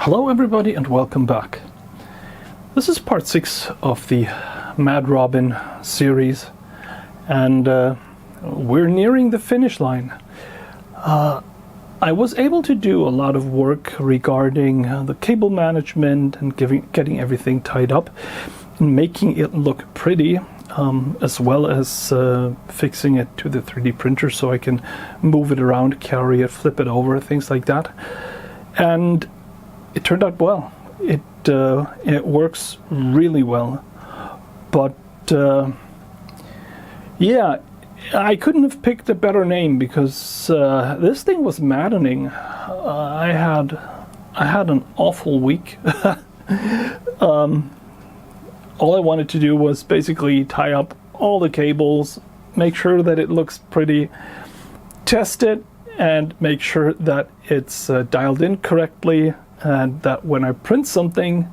Hello everybody and welcome back. This is part 6 of the Mad Robin series, and we're nearing the finish line. I was able to do a lot of work regarding the cable management and getting everything tied up and making it look pretty, as well as fixing it to the 3D printer so I can move it around, carry it, flip it over, things like that. And it turned out well. It works really well, but yeah, I couldn't have picked a better name because this thing was maddening. I had an awful week. All I wanted to do was basically tie up all the cables, make sure that it looks pretty, test it, and make sure that it's dialed in correctly, and that when I print something,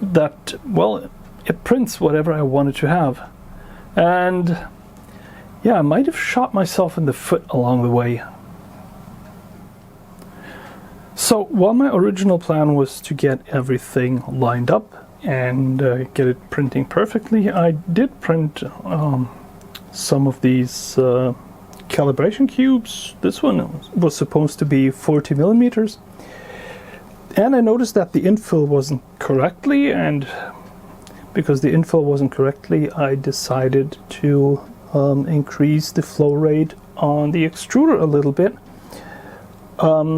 that, well, it prints whatever I wanted to have. And yeah, I might have shot myself in the foot along the way. So while my original plan was to get everything lined up and get it printing perfectly, I did print some of these calibration cubes. This one was supposed to be 40 millimeters. And I noticed that the infill wasn't correctly, and because the infill wasn't correctly, I decided to increase the flow rate on the extruder a little bit,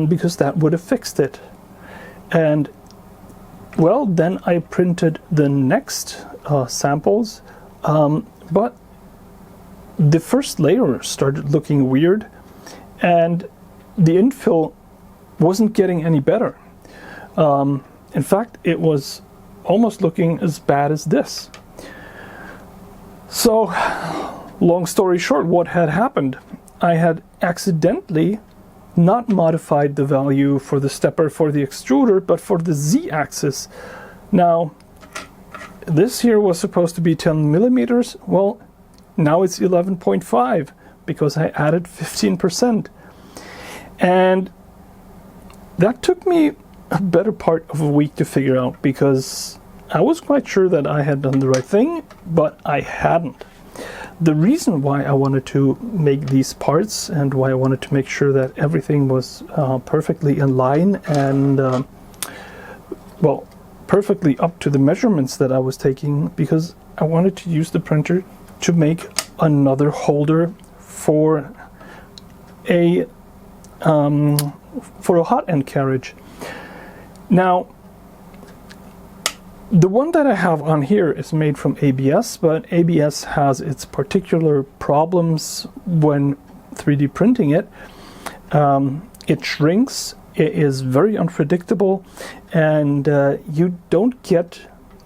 because that would have fixed it. And well, then I printed the next samples, but the first layer started looking weird, and the infill wasn't getting any better. In fact, it was almost looking as bad as this. So, long story short, what had happened? I had accidentally not modified the value for the stepper for the extruder, but for the Z-axis. Now, this here was supposed to be 10 millimeters. Well, now it's 11.5 because I added 15%. And that took me a better part of a week to figure out, because I was quite sure that I had done the right thing, but I hadn't. The reason why I wanted to make these parts and why I wanted to make sure that everything was perfectly in line and well, perfectly up to the measurements that I was taking, because I wanted to use the printer to make another holder for a hot end carriage. Now, the one that I have on here is made from ABS, but ABS has its particular problems when 3D printing it. It shrinks, it is very unpredictable, and you don't get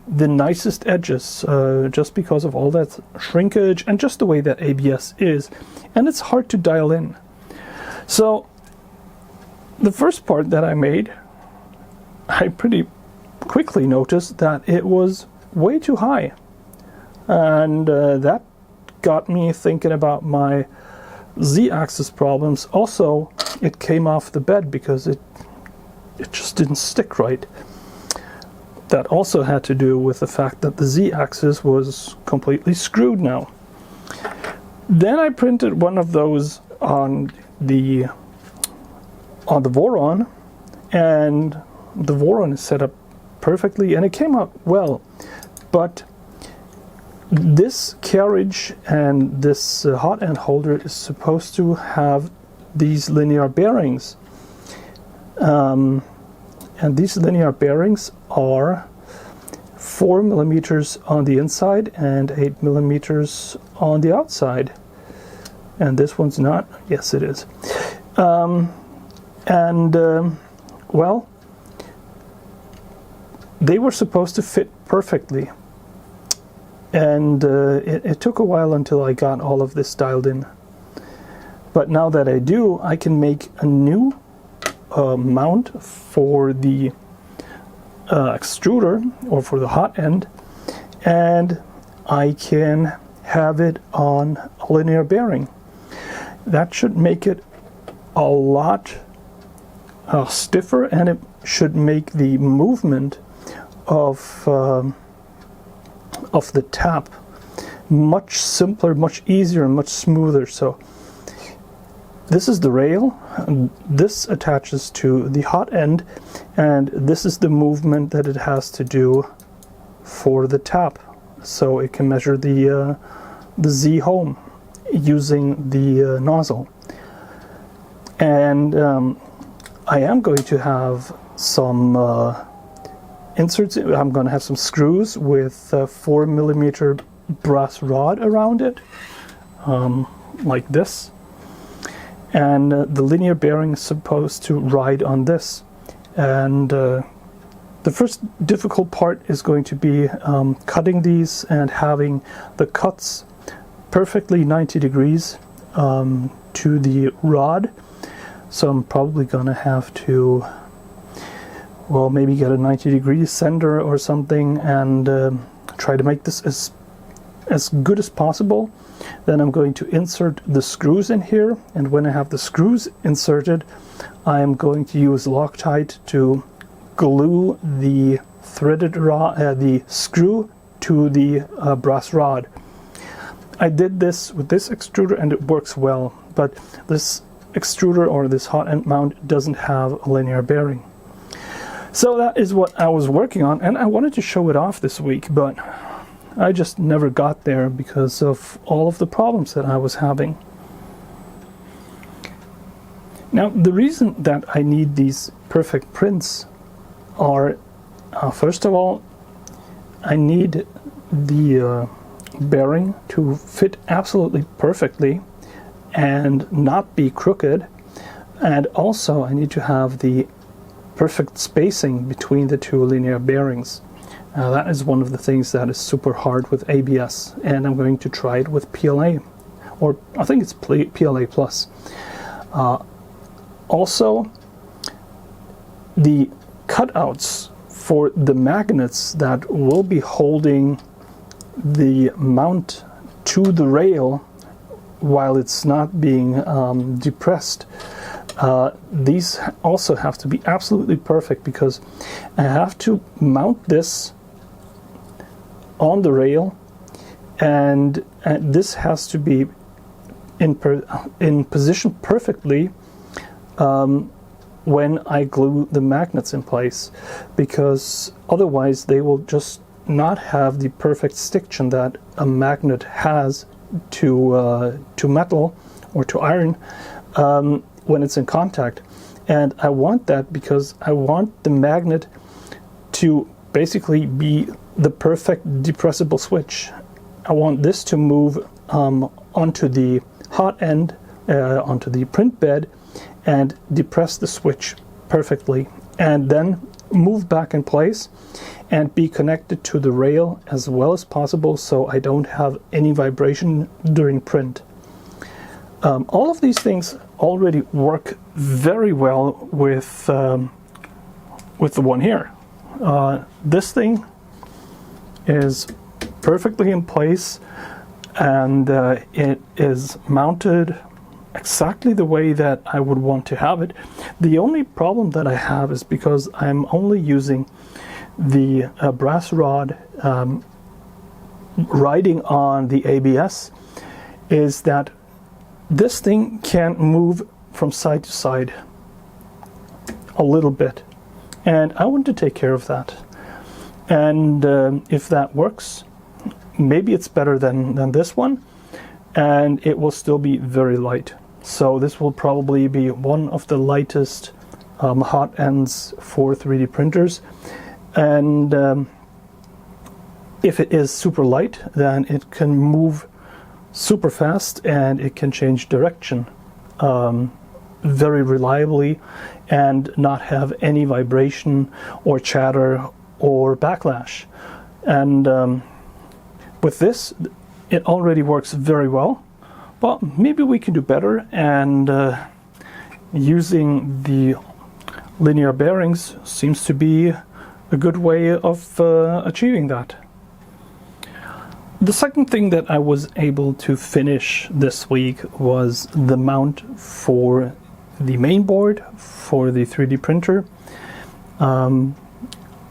the nicest edges just because of all that shrinkage and just the way that ABS is, and it's hard to dial in. So the first part that I made, I pretty quickly noticed that it was way too high, and that got me thinking about my Z-axis problems. Also, it came off the bed because it just didn't stick right. That also had to do with the fact that the Z-axis was completely screwed now. Then I printed one of those on the Voron, and the Voron is set up perfectly and it came out well, but this carriage and this hot end holder is supposed to have these linear bearings, and these linear bearings are 4 millimeters on the inside and 8 millimeters on the outside, and this one's not. Yes, it is. Well, they were supposed to fit perfectly, and it took a while until I got all of this dialed in. But now that I do, I can make a new mount for the extruder or for the hot end, and I can have it on a linear bearing. That should make it a lot stiffer, and it should make the movement of the tap much simpler, much easier, and much smoother. So this is the rail, and this attaches to the hot end, and this is the movement that it has to do for the tap, so it can measure the Z home using the nozzle. And I am going to have some inserts. I'm going to have some screws with 4mm brass rod around it, like this. And the linear bearing is supposed to ride on this. And the first difficult part is going to be cutting these and having the cuts perfectly 90 degrees to the rod. So I'm probably going to have to, well, maybe get a 90-degree sender or something and try to make this as good as possible. Then I'm going to insert the screws in here, and when I have the screws inserted, I am going to use Loctite to glue the threaded rod, the screw to the brass rod. I did this with this extruder and it works well, but this extruder or this hot end mount doesn't have a linear bearing. So that is what I was working on, and I wanted to show it off this week, but I just never got there because of all of the problems that I was having. Now, the reason that I need these perfect prints are, first of all, I need the bearing to fit absolutely perfectly and not be crooked, and also I need to have the perfect spacing between the two linear bearings. That is one of the things that is super hard with ABS, and I'm going to try it with PLA, or I think it's PLA Plus. Also, the cutouts for the magnets that will be holding the mount to the rail while it's not being depressed, these also have to be absolutely perfect, because I have to mount this on the rail, and this has to be in position perfectly when I glue the magnets in place, because otherwise they will just not have the perfect stiction that a magnet has to metal or to iron when it's in contact. And I want that because I want the magnet to basically be the perfect depressible switch. I want this to move onto the hot end, onto the print bed, and depress the switch perfectly, and then move back in place and be connected to the rail as well as possible, so I don't have any vibration during print. All of these things already work very well with the one here. This thing is perfectly in place, and it is mounted exactly the way that I would want to have it. The only problem that I have is because I'm only using the brass rod riding on the ABS, is that this thing can move from side to side a little bit, and I want to take care of that. And if that works, maybe it's better than this one, and it will still be very light. So this will probably be one of the lightest hot ends for 3D printers. And if it is super light, then it can move super fast and it can change direction very reliably and not have any vibration or chatter or backlash. And with this, it already works very well, but maybe we can do better, and using the linear bearings seems to be a good way of achieving that. The second thing that I was able to finish this week was the mount for the main board for the 3D printer.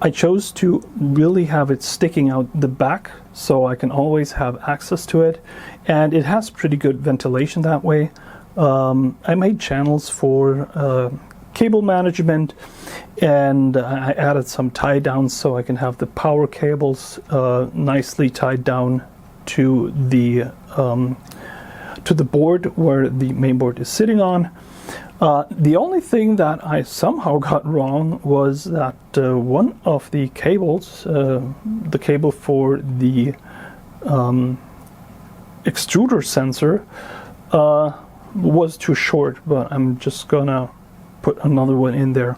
I chose to really have it sticking out the back so I can always have access to it, and it has pretty good ventilation that way. I made channels for cable management, and I added some tie downs so I can have the power cables nicely tied down to the board where the main board is sitting on. The only thing that I somehow got wrong was that one of the cables, the cable for the extruder sensor, was too short, but I'm just gonna put another one in there.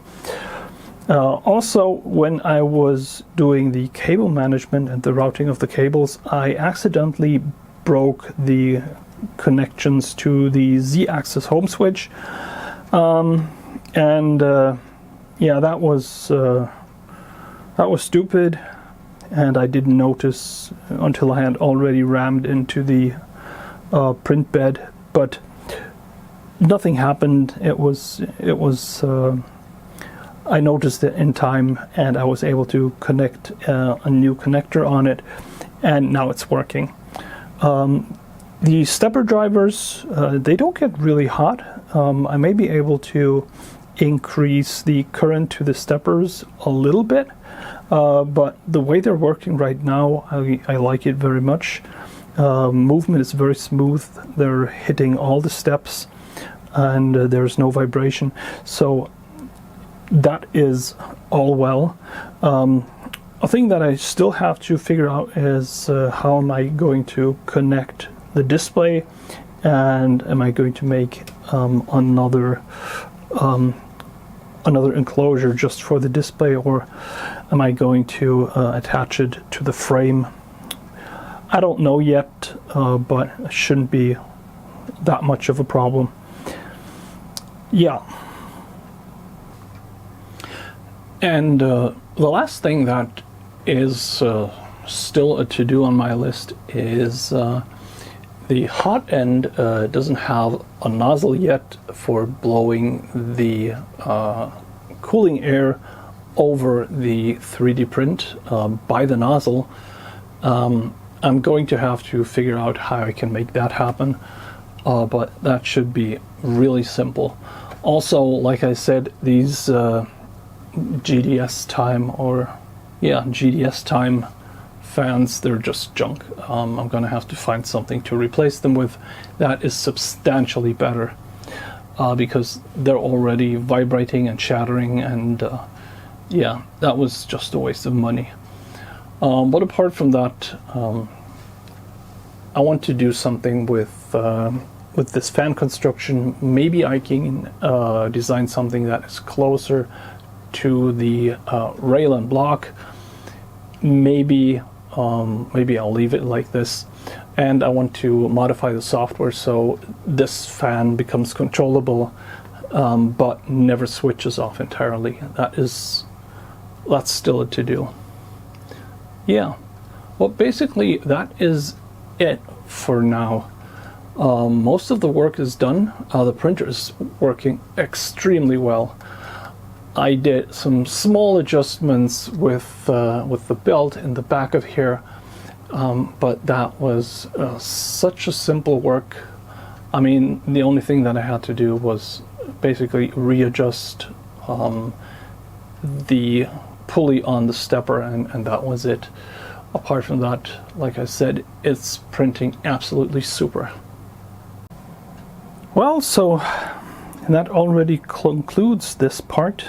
Also, when I was doing the cable management and the routing of the cables, I accidentally broke the connections to the Z-axis home switch. Yeah, that was stupid, and I didn't notice until I had already rammed into the print bed. But nothing happened. It was I noticed it in time, and I was able to connect a new connector on it, and now it's working. The stepper drivers, they don't get really hot. I may be able to increase the current to the steppers a little bit, but the way they're working right now, I like it very much. Movement is very smooth. They're hitting all the steps, and there's no vibration. So that is all well. A thing that I still have to figure out is how am I going to connect the display, and am I going to make another enclosure just for the display, or am I going to attach it to the frame? I don't know yet, but it shouldn't be that much of a problem. Yeah. And the last thing that is still a to-do on my list is the hot end doesn't have a nozzle yet for blowing the cooling air over the 3D print by the nozzle. I'm going to have to figure out how I can make that happen, but that should be really simple. Also, like I said, these GDS time fans, they're just junk. I'm gonna have to find something to replace them with that is substantially better, because they're already vibrating and shattering, and yeah, that was just a waste of money. But apart from that, I want to do something with this fan construction. Maybe I can design something that is closer to the rail and block. Maybe I'll leave it like this, and I want to modify the software so this fan becomes controllable, but never switches off entirely. That's still a to-do. Yeah, well, basically that is it for now. Most of the work is done. The printer is working extremely well. I did some small adjustments with the belt in the back of here, but that was such a simple work. I mean, the only thing that I had to do was basically readjust the pulley on the stepper, and that was it. Apart from that, like I said, it's printing absolutely super. Well, so that already concludes this part.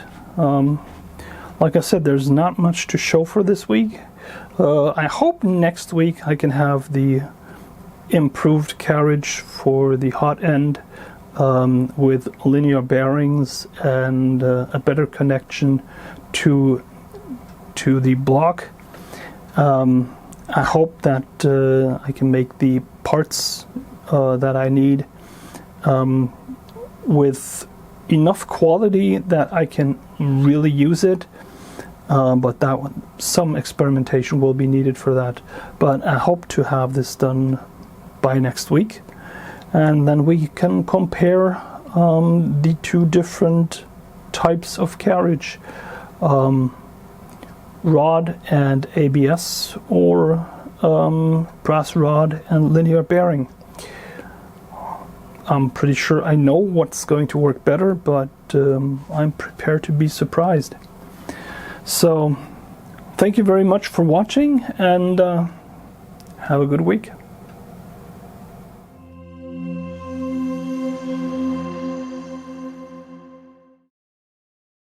Like I said, there's not much to show for this week. I hope next week I can have the improved carriage for the hot end, with linear bearings and a better connection to the block. I hope that I can make the parts that I need with enough quality that I can really use it, but some experimentation will be needed for that. But I hope to have this done by next week, and then we can compare the two different types of carriage, rod and ABS, or brass rod and linear bearing. I'm pretty sure I know what's going to work better, but I'm prepared to be surprised. So thank you very much for watching, and have a good week.